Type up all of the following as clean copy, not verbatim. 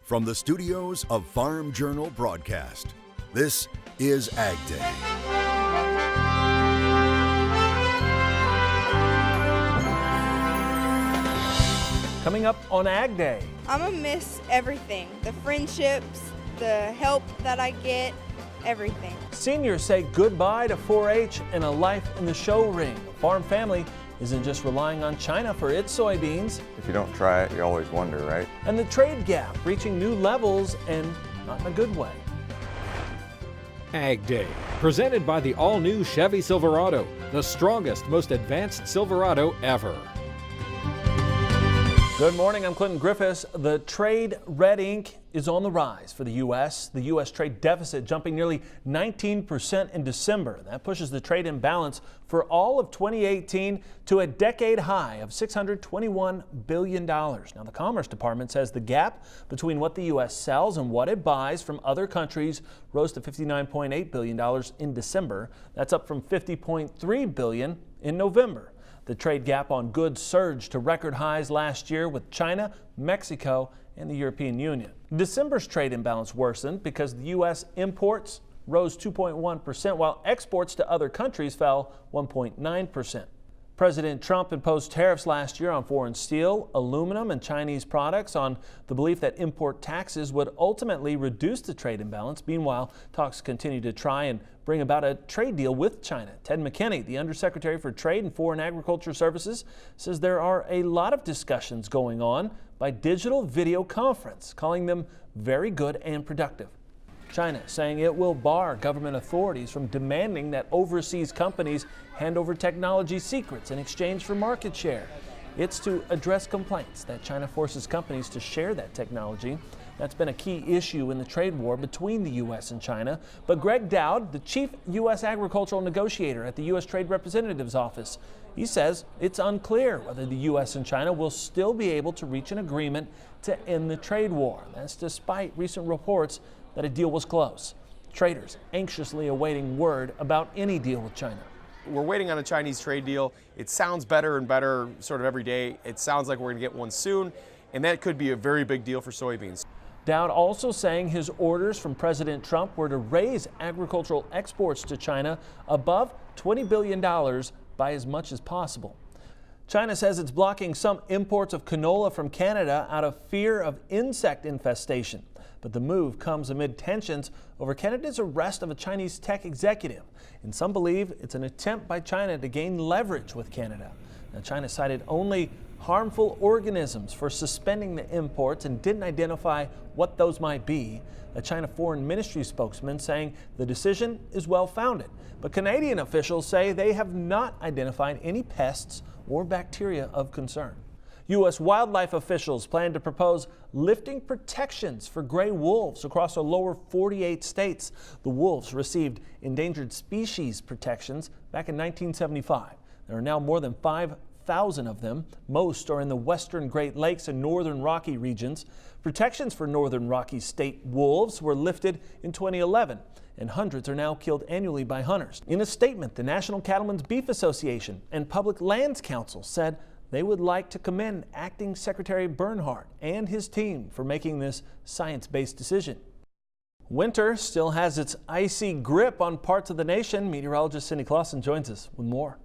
From the studios of Farm Journal Broadcast, this is AgDay. Coming up on AgDay. I'm gonna miss everything. The friendships, the help that I get, everything. Seniors say goodbye to 4-H and a life in the show ring. A farm family isn't just relying on China for its soybeans. If you don't try it, you always wonder, right? And the trade gap reaching new levels, and not in a good way. AgDay, presented by the all-new Chevy Silverado, the strongest, most advanced Silverado ever. Good morning, I'm Clinton Griffiths. The trade red ink is on the rise for the U.S. The U.S. trade deficit jumping nearly 19% in December. That pushes the trade imbalance for all of 2018 to a decade high of $621 billion. Now, the Commerce Department says the gap between what the U.S. sells and what it buys from other countries rose to $59.8 billion in December. That's up from $50.3 billion in November. The trade gap on goods surged to record highs last year with China, Mexico, and the European Union. December's trade imbalance worsened because the U.S. imports rose 2.1%, while exports to other countries fell 1.9%. President Trump imposed tariffs last year on foreign steel, aluminum, and Chinese products on the belief that import taxes would ultimately reduce the trade imbalance. Meanwhile, talks continue to try and bring about a trade deal with China. Ted McKinney, the Undersecretary for Trade and Foreign Agriculture Services, says there are a lot of discussions going on by digital video conference, calling them very good and productive. China saying it will bar government authorities from demanding that overseas companies hand over technology secrets in exchange for market share. It's to address complaints that China forces companies to share that technology. That's been a key issue in the trade war between the U.S. and China. But Greg Dowd, the chief U.S. agricultural negotiator at the U.S. Trade Representative's office, he says it's unclear whether the U.S. and China will still be able to reach an agreement to end the trade war. That's despite recent reports that a deal was close. Traders anxiously awaiting word about any deal with China. We're waiting on a Chinese trade deal. It sounds better and better sort of every day. It sounds like we're going to get one soon, and that could be a very big deal for soybeans. Dowd also saying his orders from President Trump were to raise agricultural exports to China above $20 billion by as much as possible. China says it's blocking some imports of canola from Canada out of fear of insect infestation. But the move comes amid tensions over Canada's arrest of a Chinese tech executive. And some believe it's an attempt by China to gain leverage with Canada. Now, China cited only harmful organisms for suspending the imports and didn't identify what those might be. A China Foreign Ministry spokesman saying the decision is well-founded. But Canadian officials say they have not identified any pests or bacteria of concern. U.S. wildlife officials plan to propose lifting protections for gray wolves across the lower 48 states. The wolves received endangered species protections back in 1975. There are now more than 5,000 of them. Most are in the western Great Lakes and northern Rocky regions. Protections for northern Rocky state wolves were lifted in 2011, and hundreds are now killed annually by hunters. In a statement, the National Cattlemen's Beef Association and Public Lands Council said they would like to commend Acting Secretary Bernhardt and his team for making this science-based decision. Winter still has its icy grip on parts of the nation. Meteorologist Cindy Clausen joins us with more.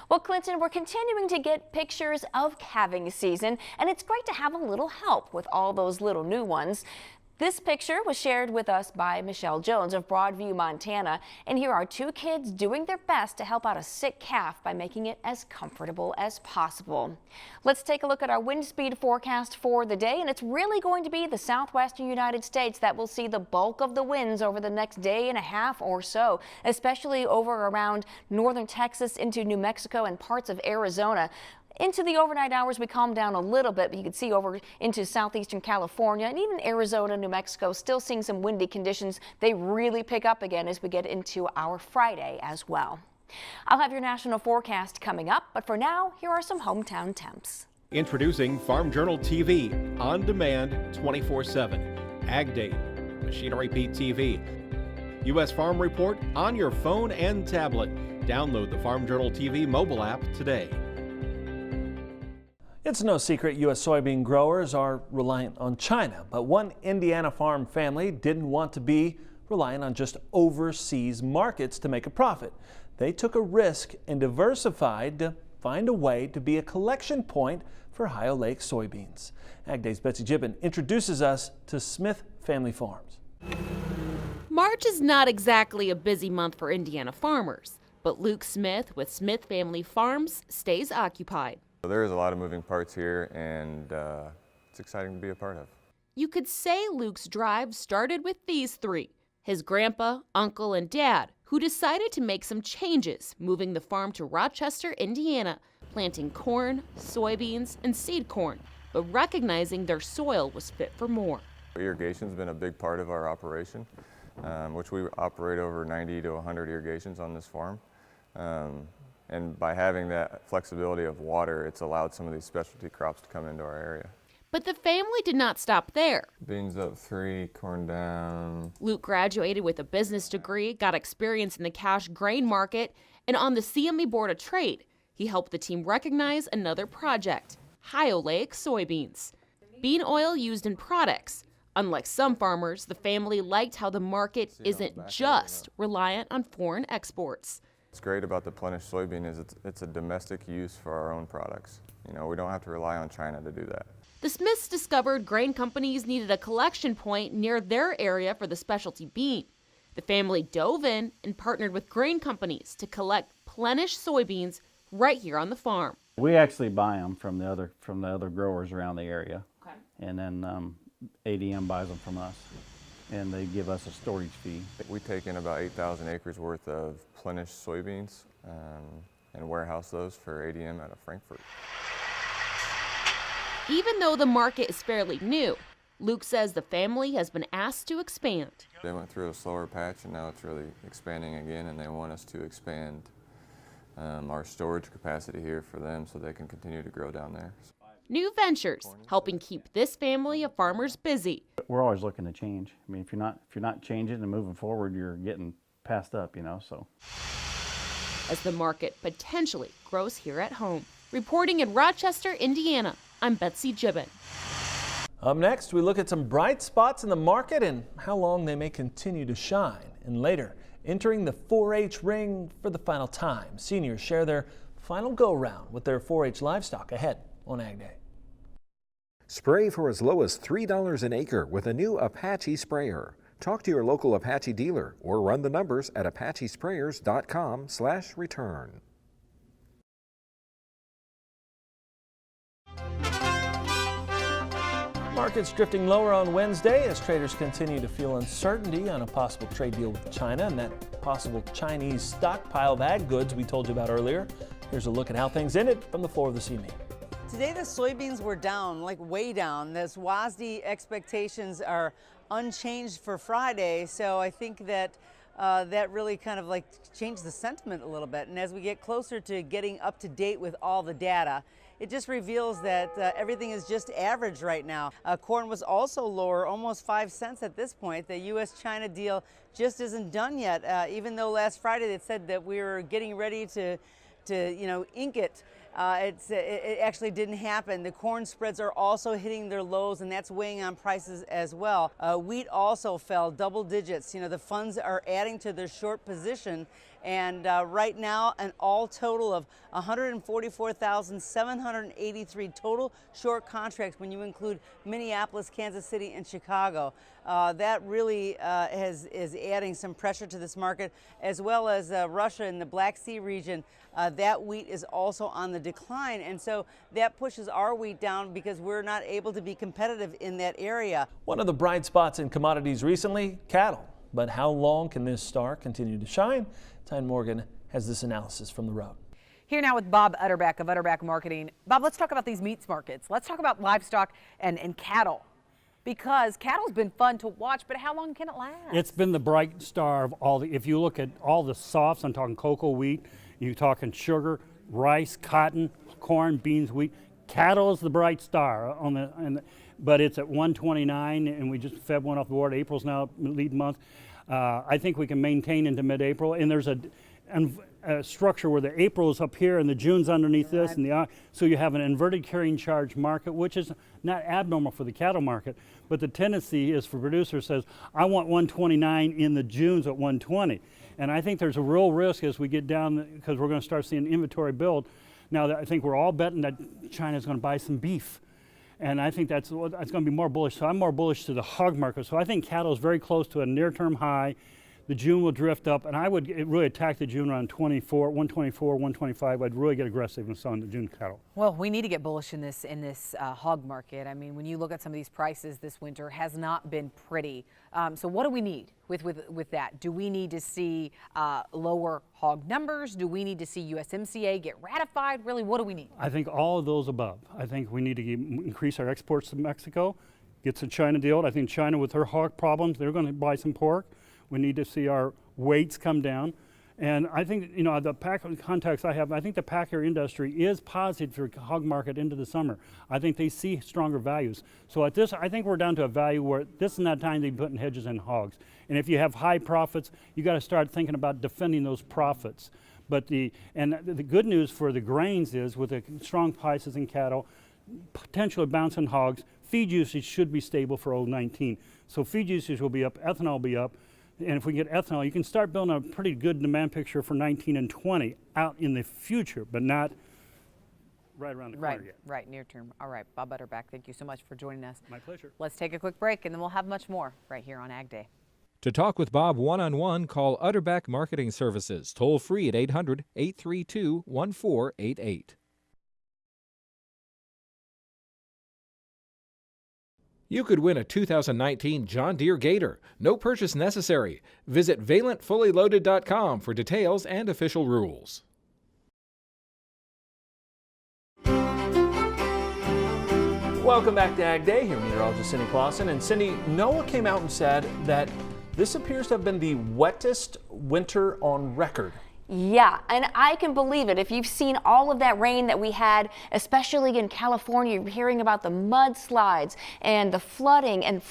Well, Clinton, we're continuing to get pictures of calving season, and it's great to have a little help with all those little new ones. This picture was shared with us by Michelle Jones of Broadview, Montana, and here are two kids doing their best to help out a sick calf by making it as comfortable as possible. Let's take a look at our wind speed forecast for the day, and it's really going to be the southwestern United States that will see the bulk of the winds over the next day and a half or so, especially over around northern Texas into New Mexico and parts of Arizona. Into the overnight hours, we calm down a little bit, but you can see over into southeastern California and even Arizona, New Mexico, still seeing some windy conditions. They really pick up again as we get into our Friday as well. I'll have your national forecast coming up, but for now, here are some hometown temps. Introducing Farm Journal TV, on demand 24/7. AgDay, Machinery Pete TV. U.S. Farm Report on your phone and tablet. Download the Farm Journal TV mobile app today. It's no secret U.S. soybean growers are reliant on China, but one Indiana farm family didn't want to be reliant on just overseas markets to make a profit. They took a risk and diversified to find a way to be a collection point for Ohio Lake soybeans. AgDay's Betsy Gibbon introduces us to Smith Family Farms. March is not exactly a busy month for Indiana farmers, but Luke Smith with Smith Family Farms stays occupied. There's a lot of moving parts here, and it's exciting to be a part of. You could say Luke's drive started with these three, his grandpa, uncle, and dad, who decided to make some changes, moving the farm to Rochester, Indiana, planting corn, soybeans, and seed corn, but recognizing their soil was fit for more. Irrigation's been a big part of our operation, which we operate over 90 to 100 irrigations on this farm. And by having that flexibility of water, it's allowed some of these specialty crops to come into our area. But the family did not stop there. Beans up 3, corn down. Luke graduated with a business degree, got experience in the cash grain market, and on the CME Board of Trade, he helped the team recognize another project, Ohio Lake soybeans. Bean oil used in products. Unlike some farmers, the family liked how the market isn't just reliant on foreign exports. What's great about the Plenish soybean is it's a domestic use for our own products. You know, we don't have to rely on China to do that. The Smiths discovered grain companies needed a collection point near their area for the specialty bean. The family dove in and partnered with grain companies to collect Plenish soybeans right here on the farm. We actually buy them from the other growers around the area, okay. And then ADM buys them from us, and they give us a storage fee. We take in about 8,000 acres worth of Plenish soybeans and warehouse those for ADM out of Frankfurt. Even though the market is fairly new, Luke says the family has been asked to expand. They went through a slower patch, and now it's really expanding again, and they want us to expand our storage capacity here for them so they can continue to grow down there. New ventures helping keep this family of farmers busy. We're always looking to change. I mean, if you're not changing and moving forward, you're getting passed up, you know, so. As the market potentially grows here at home. Reporting in Rochester, Indiana, I'm Betsy Gibbon. Up next, we look at some bright spots in the market and how long they may continue to shine. And later, entering the 4-H ring for the final time. Seniors share their final go-round with their 4-H livestock ahead on AgDay. Spray for as low as $3 an acre with a new Apache sprayer. Talk to your local Apache dealer or run the numbers at apachesprayers.com/return. Markets drifting lower on Wednesday as traders continue to feel uncertainty on a possible trade deal with China and that possible Chinese stockpile of ag goods we told you about earlier. Here's a look at how things ended from the floor of the CME. Today the soybeans were down, like way down. The WASDE expectations are unchanged for Friday, so I think that that really kind of like changed the sentiment a little bit. And as we get closer to getting up to date with all the data, it just reveals that everything is just average right now. Corn was also lower, almost 5 cents at this point. The U.S.-China deal just isn't done yet, even though last Friday they said that we were getting ready to ink it. It actually didn't happen. The corn spreads are also hitting their lows, and that's weighing on prices as well. Wheat also fell double digits. You know, the funds are adding to their short position, and right now an all total of 144,783 total short contracts when you include Minneapolis, Kansas City, and Chicago. That really is adding some pressure to this market, as well as Russia and the Black Sea region. That wheat is also on the decline, and so that pushes our wheat down because we're not able to be competitive in that area. One of the bright spots in commodities recently, cattle. But how long can this star continue to shine? Tyne Morgan has this analysis from the road. Here now with Bob Utterback of Utterback Marketing. Bob, let's talk about these meats markets. Let's talk about livestock and cattle. Because cattle's been fun to watch, but how long can it last? It's been the bright star of all the, if you look at all the softs, I'm talking cocoa, wheat, you're talking sugar, rice, cotton, corn, beans, wheat. Cattle is the bright star but it's at 129, and we just fed one off the board. April's now lead month. I think we can maintain into mid-April, and there's structure where the April is up here and the June's underneath this, and so you have an inverted carrying charge market, which is not abnormal for the cattle market, but the tendency is for producers says, I want 129 in the Junes at 120. And I think there's a real risk as we get down, because we're going to start seeing inventory build. Now, I think we're all betting that China's going to buy some beef. And I think that's going to be more bullish. So I'm more bullish to the hog market. So I think cattle is very close to a near-term high. The June will drift up, and I would really attack the June around 124, 125. I'd really get aggressive in selling the June cattle. Well, we need to get bullish in this hog market. I mean, when you look at some of these prices this winter, has not been pretty. So what do we need with that? Do we need to see lower hog numbers? Do we need to see USMCA get ratified? Really, what do we need? I think all of those above. I think we need to increase our exports to Mexico, get some China deal. I think China, with her hog problems, they're going to buy some pork. We need to see our weights come down. And I think, the contacts I have, I think the packer industry is positive for hog market into the summer. I think they see stronger values. So at this, I think we're down to a value where this is not time to be putting hedges in hogs. And if you have high profits, you got to start thinking about defending those profits. But the good news for the grains is, with the strong prices in cattle, potentially bouncing hogs, feed usage should be stable for 2019. So feed usage will be up, ethanol will be up. And if we get ethanol, you can start building a pretty good demand picture for 19 and 20 out in the future, but not right around the corner yet. Right, near term. All right, Bob Utterback, thank you so much for joining us. My pleasure. Let's take a quick break, and then we'll have much more right here on Ag Day. To talk with Bob one-on-one, call Utterback Marketing Services, toll free at 800-832-1488. You could win a 2019 John Deere Gator. No purchase necessary. Visit ValentFullyLoaded.com for details and official rules. Welcome back to Ag Day. Here, meteorologist Cindy Clausen. And Cindy, NOAA came out and said that this appears to have been the wettest winter on record. Yeah, and I can believe it. If you've seen all of that rain that we had, especially in California, you're hearing about the mudslides and the flooding in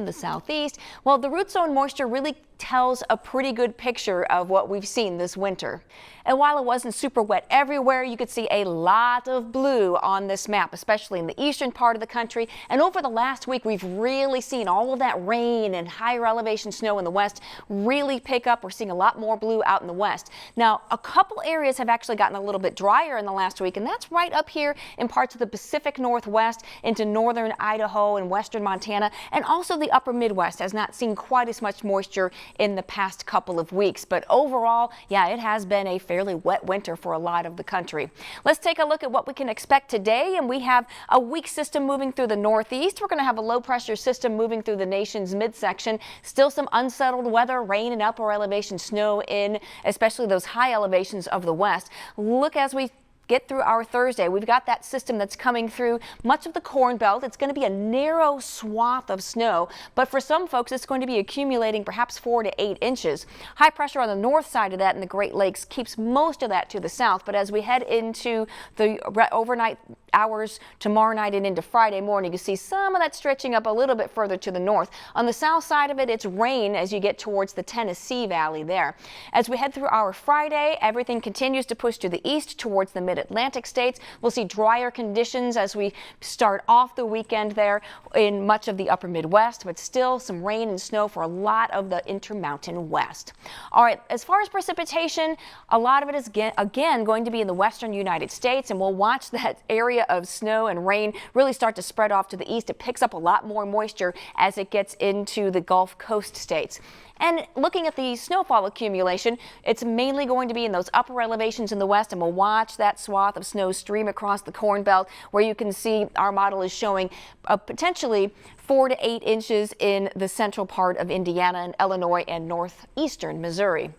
the southeast. Well, the root zone moisture really tells a pretty good picture of what we've seen this winter. And while it wasn't super wet everywhere, you could see a lot of blue on this map, especially in the eastern part of the country. And over the last week, we've really seen all of that rain and higher elevation snow in the west really pick up. We're seeing a lot more blue out in the west. Now, a couple areas have actually gotten a little bit drier in the last week, and that's right up here in parts of the Pacific Northwest into northern Idaho and western Montana, and also the upper Midwest has not seen quite as much moisture in the past couple of weeks. But overall, yeah, it has been a fairly wet winter for a lot of the country. Let's take a look at what we can expect today. And we have a weak system moving through the northeast. We're going to have a low pressure system moving through the nation's midsection. Still some unsettled weather, rain and upper elevation snow in especially those high elevations of the west. Look as we get through our Thursday. We've got that system that's coming through much of the Corn Belt. It's going to be a narrow swath of snow, but for some folks, it's going to be accumulating perhaps 4 to 8 inches. High pressure on the north side of that in the Great Lakes keeps most of that to the south, but as we head into the overnight hours tomorrow night and into Friday morning, you see some of that stretching up a little bit further to the north. On the south side of it, it's rain as you get towards the Tennessee Valley there. As we head through our Friday, everything continues to push to the east towards the mid-Atlantic states. We'll see drier conditions as we start off the weekend there in much of the upper Midwest, but still some rain and snow for a lot of the Intermountain West. All right, as far as precipitation, a lot of it is again going to be in the western United States, and we'll watch that area of snow and rain really start to spread off to the east. It picks up a lot more moisture as it gets into the Gulf Coast states. And looking at the snowfall accumulation, it's mainly going to be in those upper elevations in the west, and we'll watch that swath of snow stream across the Corn Belt, where you can see our model is showing potentially 4 to 8 inches in the central part of Indiana and Illinois and northeastern Missouri.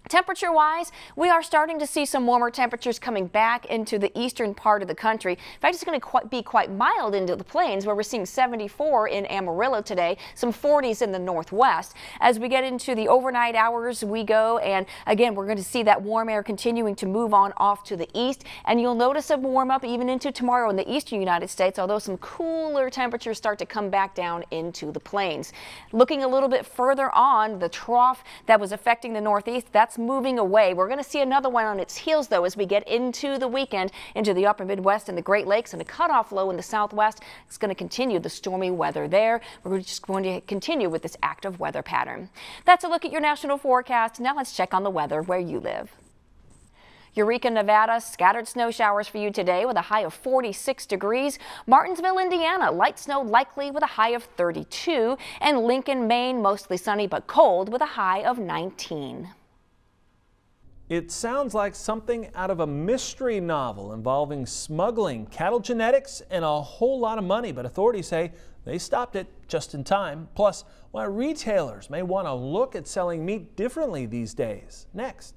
Temperature-wise, we are starting to see some warmer temperatures coming back into the eastern part of the country. In fact, it's going to be quite mild into the plains, where we're seeing 74 in Amarillo today, some 40s in the northwest. As we get into the overnight hours, we go, and again, we're going to see that warm air continuing to move on off to the east, and you'll notice a warm up even into tomorrow in the eastern United States, although some cooler temperatures start to come back down into the plains. Looking a little bit further on, the trough that was affecting the northeast, that's that's moving away. We're going to see another one on its heels, though, as we get into the weekend, into the upper Midwest and the Great Lakes, and a cutoff low in the Southwest. It's going to continue the stormy weather there. We're just going to continue with this active weather pattern. That's a look at your national forecast. Now let's check on the weather where you live. Eureka, Nevada, scattered snow showers for you today with a high of 46 degrees. Martinsville, Indiana, light snow likely with a high of 32. And Lincoln, Maine, mostly sunny but cold with a high of 19. It sounds like something out of a mystery novel involving smuggling, cattle genetics, and a whole lot of money, but authorities say they stopped it just in time. Plus, why retailers may want to look at selling meat differently these days. Next.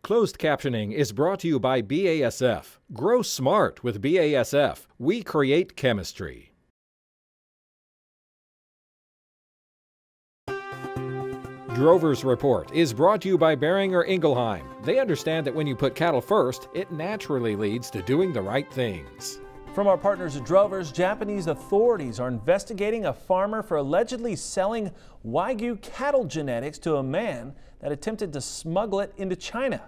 Closed captioning is brought to you by BASF. Grow smart with BASF. We create chemistry. Drover's Report is brought to you by Beringer Ingelheim. They understand that when you put cattle first, it naturally leads to doing the right things. From our partners at Drover's, Japanese authorities are investigating a farmer for allegedly selling Wagyu cattle genetics to a man that attempted to smuggle it into China.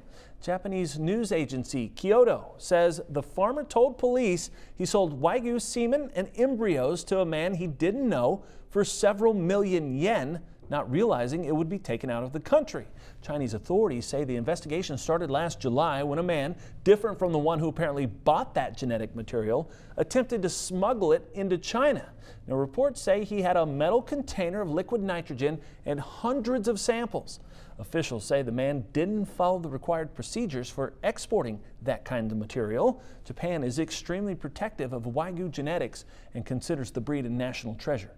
Japanese news agency Kyodo says the farmer told police he sold Wagyu semen and embryos to a man he didn't know for several million yen, not realizing it would be taken out of the country. Chinese authorities say the investigation started last July when a man, different from the one who apparently bought that genetic material, attempted to smuggle it into China. Now, reports say he had a metal container of liquid nitrogen and hundreds of samples. Officials say the man didn't follow the required procedures for exporting that kind of material. Japan is extremely protective of Wagyu genetics and considers the breed a national treasure.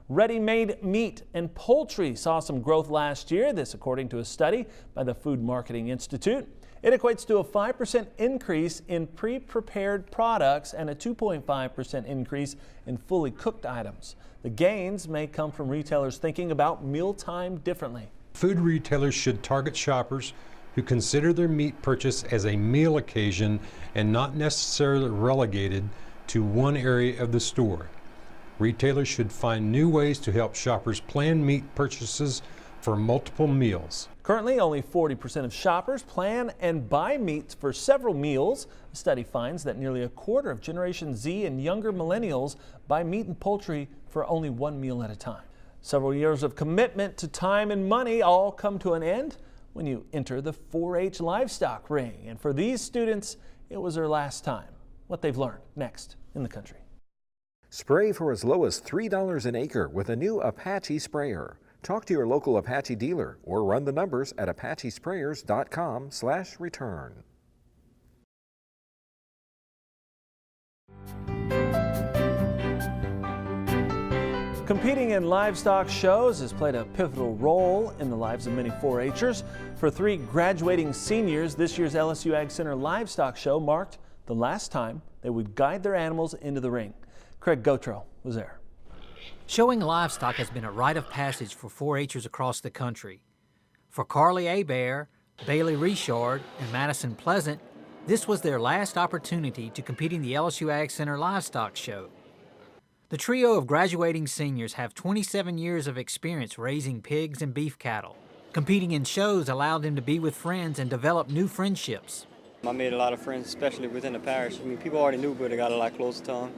Ready-made meat and poultry saw some growth last year, this according to a study by the Food Marketing Institute. It equates to a 5% increase in pre-prepared products and a 2.5% increase in fully cooked items. The gains may come from retailers thinking about mealtime differently. Food retailers should target shoppers who consider their meat purchase as a meal occasion and not necessarily relegated to one area of the store. Retailers should find new ways to help shoppers plan meat purchases for multiple meals. Currently, only 40% of shoppers plan and buy meats for several meals. The study finds that nearly a quarter of Generation Z and younger millennials buy meat and poultry for only one meal at a time. Several years of commitment to time and money all come to an end when you enter the 4-H livestock ring. And for these students, it was their last time. What they've learned next in the country. Spray for as low as $3 an acre with a new Apache sprayer. Talk to your local Apache dealer or run the numbers at apachesprayers.com/return. Competing in livestock shows has played a pivotal role in the lives of many 4-Hers. For 3 graduating seniors, this year's LSU Ag Center Livestock Show marked the last time they would guide their animals into the ring. Craig Gautreaux was there. Showing livestock has been a rite of passage for 4-Hers across the country. For Carly Abair, Bailey Richard, and Madison Pleasant, this was their last opportunity to compete in the LSU Ag Center Livestock Show. The trio of graduating seniors have 27 years of experience raising pigs and beef cattle. Competing in shows allowed them to be with friends and develop new friendships. I made a lot of friends, especially within the parish. I mean, people already knew, but I got a lot closer to them.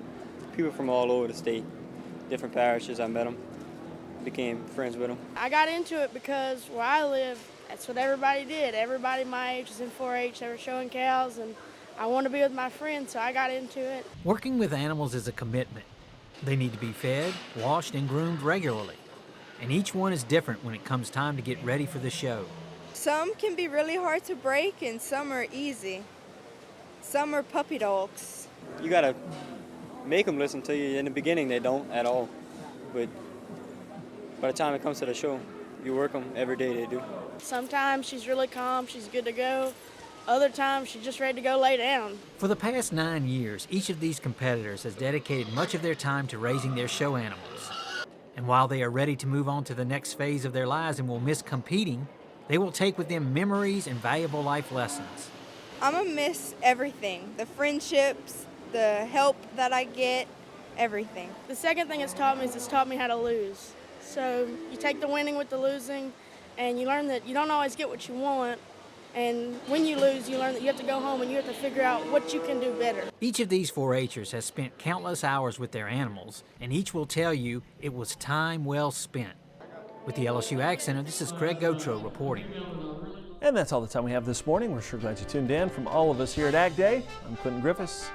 People from all over the state, different parishes, I met them, became friends with them. I got into it because where I live, that's what everybody did. Everybody my age was in 4-H, they were showing cows, and I wanted to be with my friends, so I got into it. Working with animals is a commitment. They need to be fed, washed, and groomed regularly. And each one is different when it comes time to get ready for the show. Some can be really hard to break and some are easy. Some are puppy dogs. You gotta make them listen to you. In the beginning, they don't at all. But by the time it comes to the show, you work them every day, they do. Sometimes she's really calm, she's good to go. Other times, she's just ready to go lay down. For the past 9 years, each of these competitors has dedicated much of their time to raising their show animals. And while they are ready to move on to the next phase of their lives and will miss competing, they will take with them memories and valuable life lessons. I'm gonna miss everything. The friendships, the help that I get, everything. The second thing it's taught me is it's taught me how to lose. So you take the winning with the losing, and you learn that you don't always get what you want. And when you lose, you learn that you have to go home and you have to figure out what you can do better. Each of these 4-H'ers has spent countless hours with their animals, and each will tell you it was time well spent. With the LSU Ag Center, this is Craig Gotro reporting. And that's all the time we have this morning. We're sure glad you tuned in. From all of us here at AgDay, I'm Clinton Griffiths.